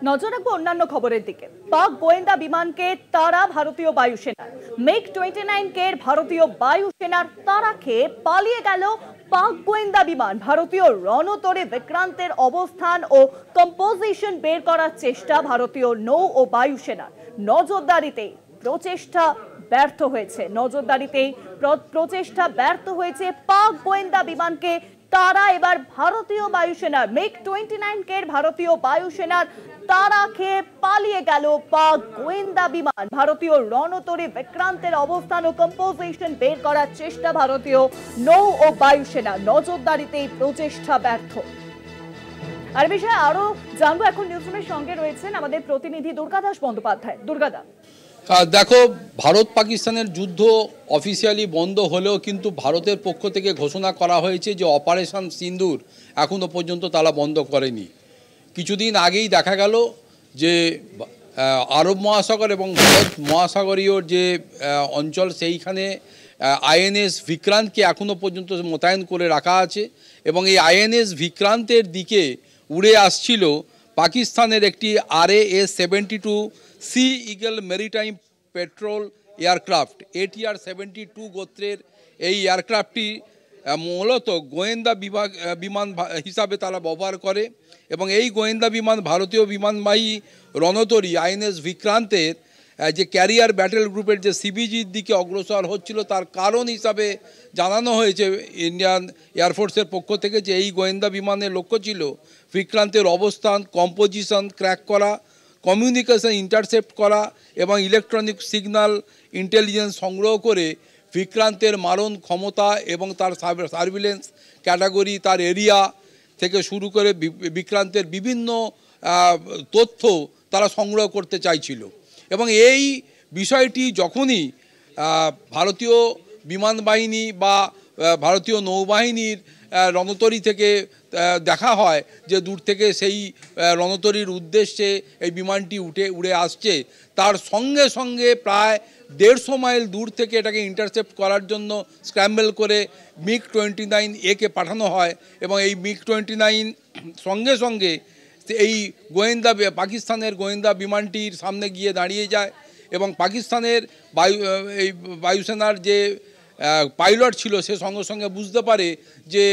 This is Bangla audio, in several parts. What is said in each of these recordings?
নজর রাখবো অন্যান্য খবরের দিকে। পাক গোয়েন্দা বিমানকে তারা ভারতীয় বায়ুসেনার। মিগ 29 কে ভারতীয় বায়ুসেনার তারা খেয়ে পালিয়ে গেল পাক গোয়েন্দা বিমান। ভারতীয় রণতরে বিক্রান্তের অবস্থান ও কম্পোজিশন বের করার চেষ্টা ভারতীয় নৌ ও বায়ুসেনার। নজরদারিতেই প্রচেষ্টা ব্যর্থ হয়েছে। প্রচেষ্টা ব্যর্থ হয়েছে। পাক গোয়েন্দা বিমানকে তারা এবার ভারতীয় বায়ুসেনার। মিগ 29 কে ভারতীয় বায়ুসেনার তারা খেয়ে পালিয়ে গেল পাক গোয়েন্দা বিমান। ভারতীয় রণতরে বিক্রান্তের অবস্থান ও কম্পোজিশন বের করার চেষ্টা ভারতীয় নৌ ও বায়ুসেনা। নজরদারিতেই প্রচেষ্টা ব্যর্থ। আর বিষয়ে আরো জানবো, এখন নিউজরুমের সঙ্গে রয়েছেন আমাদের প্রতিনিধি দুর্গাদাস বন্দ্যোপাধ্যায়। দুর্গাদা, দেখো, ভারত পাকিস্তানের যুদ্ধ অফিসিয়ালি বন্ধ হলেও কিন্তু ভারতের পক্ষ থেকে ঘোষণা করা হয়েছে যে অপারেশন সিন্দুর এখনো পর্যন্ত তারা বন্ধ করেনি। কিছুদিন আগেই দেখা গেল যে আরব মহাসাগর এবং ভারত মহাসাগরীয় যে অঞ্চল, সেইখানে আইএনএস বিক্রান্তকে এখনো পর্যন্ত মোতায়েন করে রাখা আছে এবং এই আইএনএস বিক্রান্তের দিকে উড়ে আসছিল পাকিস্তানের একটি RAS 72 sea eagle maritime patrol aircraft. ATR 72 গোত্রের এই এয়ারক্রাফটটি মূলত গোয়েন্দা বিমান হিসাবে তারা ব্যবহার করে এবং এই গোয়েন্দা বিমান ভারতীয় বিমানবাহী রণতরী আইএনএস বিক্রান্তের যে ক্যারিয়ার ব্যাটেল গ্রুপের যে CBGর দিকে অগ্রসর হচ্ছিল, তার কারণ হিসাবে জানানো হয়েছে ইন্ডিয়ান এয়ারফোর্সের পক্ষ থেকে যে এই গোয়েন্দা বিমানের লক্ষ্য ছিল বিক্রান্তের অবস্থান, কম্পোজিশন ক্র্যাক করা, কমিউনিকেশন ইন্টারসেপ্ট করা এবং ইলেকট্রনিক সিগন্যাল ইন্টেলিজেন্স সংগ্রহ করে বিক্রান্তের মারণ ক্ষমতা এবং তার সার্ভিলেন্স ক্যাটাগরি, তার এরিয়া থেকে শুরু করে বিক্রান্তের বিভিন্ন তথ্য তারা সংগ্রহ করতে চাইছিল। এবং এই বিষয়টি যখনই ভারতীয় বিমান বাহিনী বা ভারতীয় নৌবাহিনীর রণতরী থেকে দেখা হয় যে দূর থেকে সেই রণতরীর উদ্দেশ্যে এই বিমানটি উড়ে আসছে, তার সঙ্গে সঙ্গে প্রায় 150 মাইল দূর থেকে এটাকে ইন্টারসেপ্ট করার জন্য স্ক্র্যাম্বল করে মিগ 29A কে পাঠানো হয় এবং এই মিগ 29 সঙ্গে সঙ্গে এই পাকিস্তানের গোয়েন্দা বিমানটির সামনে গিয়ে দাঁড়িয়ে যায় এবং পাকিস্তানের বায়ুসেনার যে পাইলট ছিল সে সঙ্গে সঙ্গে বুঝতে পারে যে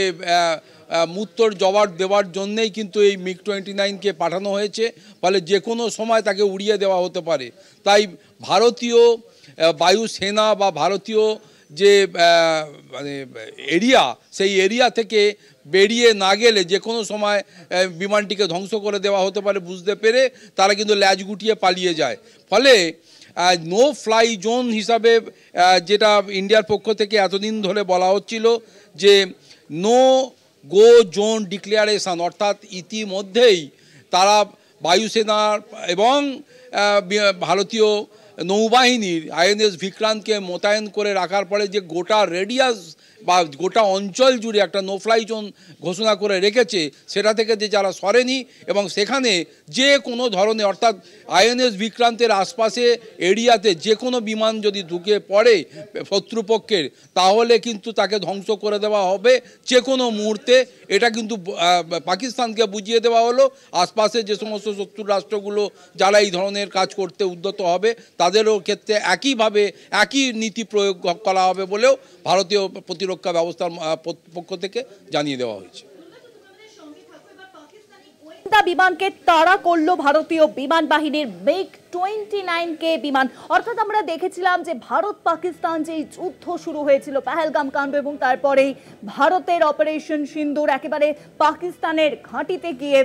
উত্তর জবাব দেওয়ার জন্যেই কিন্তু এই মিগ 29কে পাঠানো হয়েছে, ফলে যে কোনো সময় তাকে উড়িয়ে দেওয়া হতে পারে। তাই ভারতীয় বায়ুসেনা বা ভারতীয় যে মানে এরিয়া, সেই এরিয়া থেকে বেরিয়ে না গেলে যে কোনো সময় বিমানটিকে ধ্বংস করে দেওয়া হতে পারে বুঝতে পেরে তারা কিন্তু ল্যাজ গুটিয়ে পালিয়ে যায়। ফলে নো ফ্লাই জোন হিসাবে যেটা ইন্ডিয়ার পক্ষ থেকে এতদিন ধরে বলা হচ্ছিল যে নো গো জোন ডিক্লারেশন, অর্থাৎ ইতিমধ্যেই তারা বায়ুসেনার এবং ভারতীয় নৌবাহিনীর আইএনএস বিক্রান্তকে মোতায়েন করে রাখার পরে যে গোটা রেডিয়াস বা গোটা অঞ্চল জুড়ে একটা নো ফ্লাই জোন ঘোষণা করে রেখেছে, সেটা থেকে যে যারা সরেনি এবং সেখানে যে কোনো ধরনের, অর্থাৎ আইএনএস বিক্রান্তের আশপাশে এরিয়াতে যে কোনো বিমান যদি ঢুকে পড়ে শত্রুপক্ষের, তাহলে কিন্তু তাকে ধ্বংস করে দেওয়া হবে যে কোনো মুহূর্তে। এটা কিন্তু পাকিস্তানকে বুঝিয়ে দেওয়া হলো। আশপাশে যে সমস্ত শত্রু রাষ্ট্রগুলো যারা এই ধরনের কাজ করতে উদ্যত হবে তাদেরও ক্ষেত্রে একইভাবে একই নীতি প্রয়োগ করা হবে বলেও ভারতীয় প্রতিরক্ষা ব্যবস্থার পক্ষ থেকে জানিয়ে দেওয়া হয়েছে। বিমানকে তাড়া করলো ভারতীয় বিমান বাহিনীর মিগ 29K বিমান। অর্থাৎ আমরা দেখেছিলাম যে ভারত পাকিস্তান যে যুদ্ধ শুরু হয়েছিল পেহেলগাম কাণ্ড এবং তারপরেই ভারতের অপারেশন সিন্দুর, একেবারে পাকিস্তানের ঘাঁটিতে গিয়ে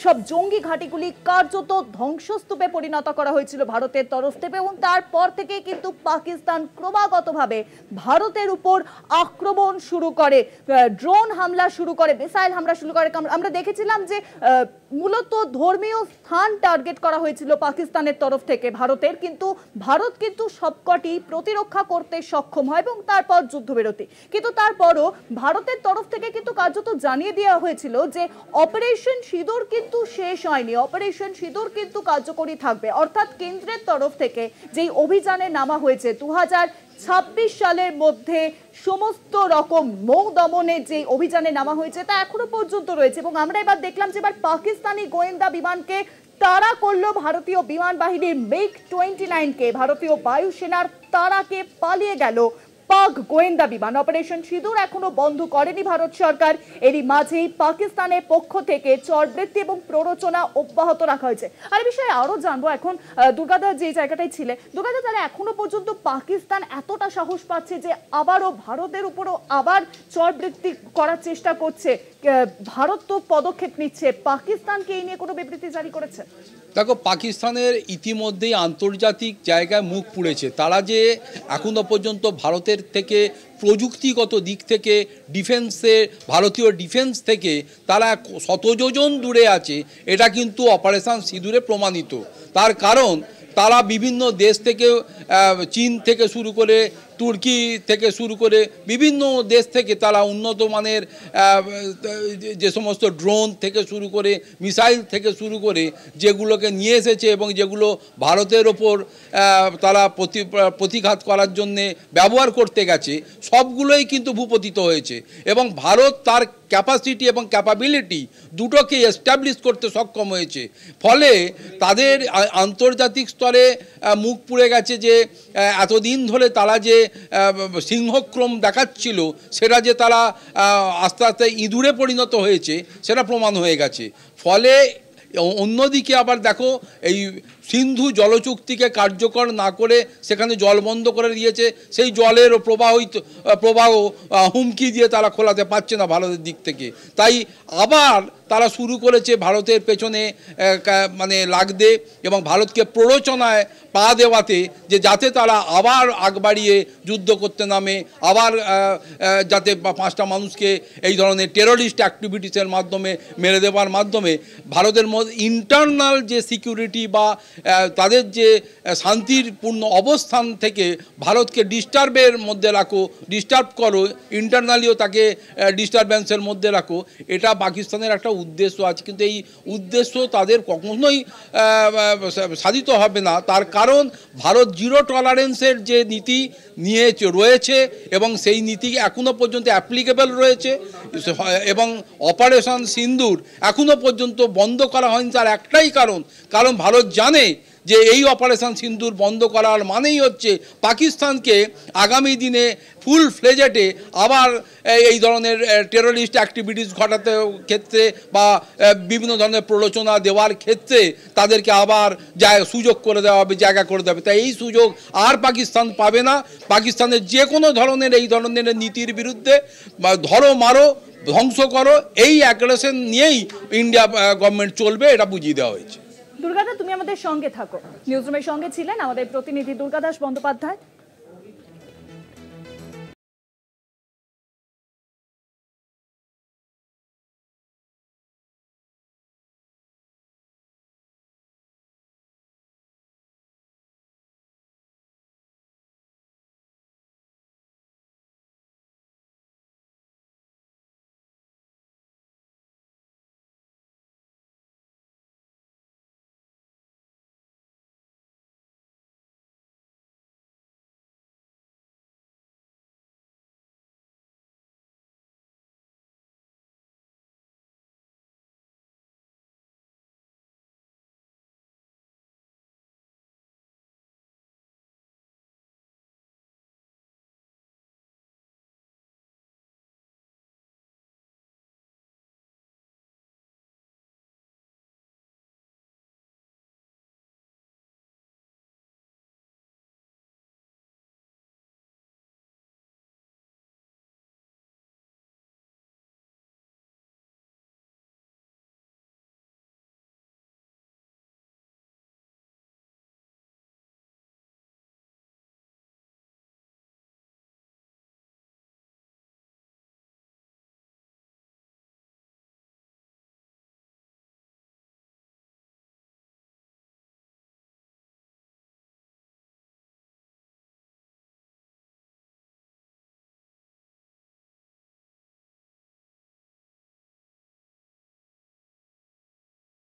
সব জঙ্গি ঘাঁটিগুলি কার্যত ধ্বংসস্তূপে পরিণত করা হয়েছিল ভারতের তরফ থেকে এবং তারপর থেকে কিন্তু পাকিস্তান ক্রমাগতভাবে ভারতের উপর আক্রমণ শুরু করে, ড্রোন হামলা শুরু করে, মিসাইল হামলা শুরু করে। আমরা দেখেছিলাম যে মূলত ধর্মীয় স্থান টার্গেট করা হয়েছিল পাকিস্তানের তরফ থেকে ভারতের, কিন্তু ভারত কিন্তু সবকটি প্রতিরক্ষা করতে সক্ষম হয় এবং তারপর যুদ্ধবিরতি। কিন্তু তারপরও ভারতের তরফ থেকে কিন্তু কার্যত জানিয়ে দেওয়া হয়েছিল যে অপারেশন সিঁদুর কিন্তু শেষ হয়নি, অপারেশন সিঁদুর কিন্তু কার্যকরী থাকবে। অর্থাৎ কেন্দ্রের তরফ থেকে যেই অভিযানে নামা হয়েছে 2026 সালের মধ্যে সমস্ত রকম মৌ দমনের যে অভিযানে নামা হয়েছে তা এখনো পর্যন্ত রয়েছে এবং আমরা এবার দেখলাম যে এবার পাকিস্তানি গোয়েন্দা বিমানকে তাড়া করলো ভারতীয় বিমান বাহিনীর MiG-29কে। ভারতীয় বায়ুসেনার তাড়াকে পালিয়ে গেল পাক গোয়েন্দা বিমান। অপারেশন সিঁদুর এখনো বন্ধ করেনি ভারত সরকার। এরই মাঝেই পাকিস্তানের পক্ষ থেকে চরবৃত্তি এবং প্ররোচনা অব্যাহত রাখা হয়েছে। আর এই বিষয়ে আরো জানবো এখন দুর্গাদা যে জায়গাটায় ছিলে, দুর্গাদা তাহলে এখনো পর্যন্ত পাকিস্তান এতটা সাহস পাচ্ছে যে আবারও ভারতের উপরও আবার চরবৃত্তি করার চেষ্টা করছে, ভারত তো পদক্ষেপ নিচ্ছে, পাকিস্তানকে এই নিয়ে কোনো বিবৃতি জারি করেছে? দেখো, পাকিস্তানের ইতিমধ্যেই আন্তর্জাতিক জায়গায় মুখ পুড়েছে। তারা যে এখনো পর্যন্ত ভারতের থেকে প্রযুক্তিগত দিক থেকে ডিফেন্সে, ভারতীয় ডিফেন্স থেকে তারা শতযোজন দূরে আছে, এটা কিন্তু অপারেশন সিঁদুরে প্রমাণিত। তার কারণ তারা বিভিন্ন দেশ থেকে, চীন থেকে শুরু করে, তুর্কি থেকে শুরু করে বিভিন্ন দেশ থেকে তারা উন্নত মানের যে সমস্ত ড্রোন থেকে শুরু করে, মিসাইল থেকে শুরু করে যেগুলোকে নিয়ে এসেছে এবং যেগুলো ভারতের ওপর তারা প্রতিঘাত করার জন্যে ব্যবহার করতে গেছে, সবগুলোই কিন্তু ভূপতিত হয়েছে। এবং ভারত তার ক্যাপাসিটি এবং ক্যাপাবিলিটি দুটোকে এস্টাবলিশ করতে সক্ষম হয়েছে। ফলে তাদের আন্তর্জাতিক স্তরে মুখ পুড়ে গেছে যে এতদিন ধরে তারা যে সিংহক্রম দেখাচ্ছিল সেটা যে তারা আস্তে আস্তে ইঁদুরে পরিণত হয়েছে সেটা প্রমাণ হয়ে গেছে। ফলে অন্যদিকে আবার দেখো, এই সিন্ধু জলচুক্তিকে কার্যকর না করে সেখানে জল বন্ধ করে দিয়েছে। সেই জলের প্রবাহ হুমকি দিয়ে তারা খোলাতে পারছে না ভারতের দিক থেকে। তাই আবার তারা শুরু করেছে ভারতের পেছনে মানে লাগতে এবং ভারতকে প্ররোচনায় পা দেওয়াতে, যে যাতে তারা আবার আগ বাড়িয়ে যুদ্ধ করতে নামে, আবার যাতে 5টা মানুষকে এই ধরনের টেররিস্ট অ্যাক্টিভিটিসের মাধ্যমে মেরে দেওয়ার মাধ্যমে ভারতের মধ্যে ইন্টারনাল যে সিকিউরিটি বা তাদের যে শান্তিপূর্ণ অবস্থান থেকে ভারতকে ডিস্টার্বের মধ্যে রাখো, ডিস্টার্ব করো, ইন্টারনালিও তাকে ডিস্টারবেন্সের মধ্যে রাখো, এটা পাকিস্তানের একটা উদ্দেশ্য আছে। কিন্তু এই উদ্দেশ্য তাদের কখনোই সাধিত হবে না। তার কারণ ভারত জিরো টলারেন্সের যে নীতি নিয়ে রয়েছে এবং সেই নীতি এখনও পর্যন্ত অ্যাপ্লিকেবল রয়েছে। এবং অপারেশন সিন্দুর এখনও পর্যন্ত বন্ধ করা হয়নি, তার একটাই কারণ ভারত জানে যে এই অপারেশন সিন্দুর বন্ধ করার মানেই হচ্ছে পাকিস্তানকে আগামী দিনে ফুল ফ্লেজেটে আবার এই ধরনের টেররিস্ট অ্যাক্টিভিটিস ঘটাতে ক্ষেত্রে বা বিভিন্ন ধরনের প্ররোচনা দেওয়ার ক্ষেত্রে তাদেরকে আবার সুযোগ করে দেওয়া হবে, জায়গা করে দেওয়া হবে। তাই এই সুযোগ আর পাকিস্তান পাবে না। পাকিস্তানের যে কোনো ধরনের এই ধরনের নীতির বিরুদ্ধে ধরো, মারো, ধ্বংস করো, এই অ্যাগ্রেশন নিয়েই ইন্ডিয়া গভর্নমেন্ট চলবে, এটা বুঝিয়ে দেওয়া হয়েছে। দুর্গাদা, তুমি আমাদের সঙ্গে থাকো। নিউজরুমের সঙ্গে ছিলেন আমাদের প্রতিনিধি দুর্গাদাস বন্দ্যোপাধ্যায়।